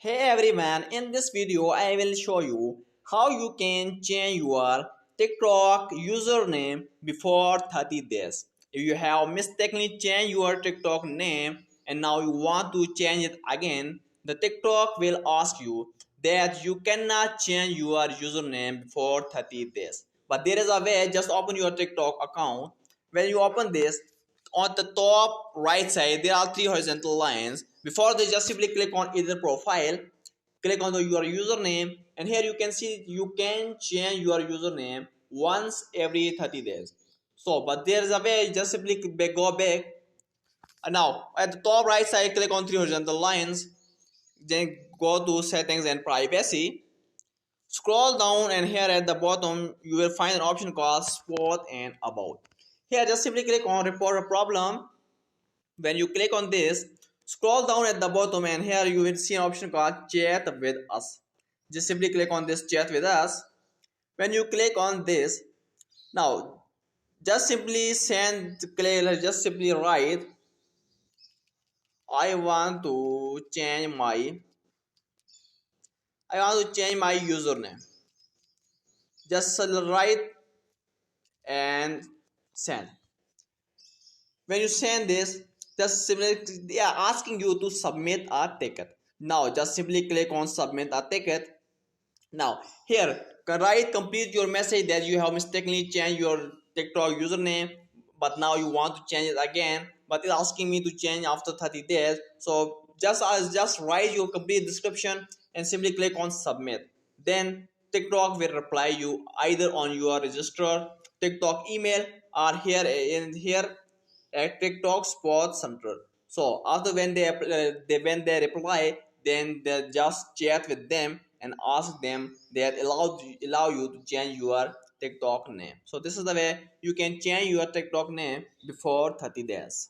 Hey everyone, in this video I will show you how you can change your TikTok username before 30 days. If you have mistakenly changed your TikTok name and now you want to change it again, the TikTok will ask you that you cannot change your username before 30 days. But there is a way. Just open your TikTok account. When you open this, on the top right side there are three horizontal lines. Before this, just simply click on either profile, click on your username, and here you can see you can change your username once every 30 days. So but there is a way. Just simply go back. And now at the top right side, click on three horizontal lines, then go to settings and privacy. Scroll down, and here at the bottom you will find an option called support and about. Here just simply click on report a problem. When you click on this, scroll down at the bottom, and here you will see an option called chat with us. Just simply click on this chat with us. When you click on this, now just simply just simply write, I want to change my username. Just write and send. When you send this, just simply they are asking you to submit a ticket. Now just simply click on submit a ticket. Now here write complete your message that you have mistakenly changed your TikTok username, but now you want to change it again, but it's asking me to change after 30 days. So just write your complete description and simply click on submit. Then TikTok will reply you either on your registered TikTok email or here at TikTok Spot Center. So after when they reply, then they just chat with them and ask them that allow you to change your TikTok name. So this is the way you can change your TikTok name before 30 days.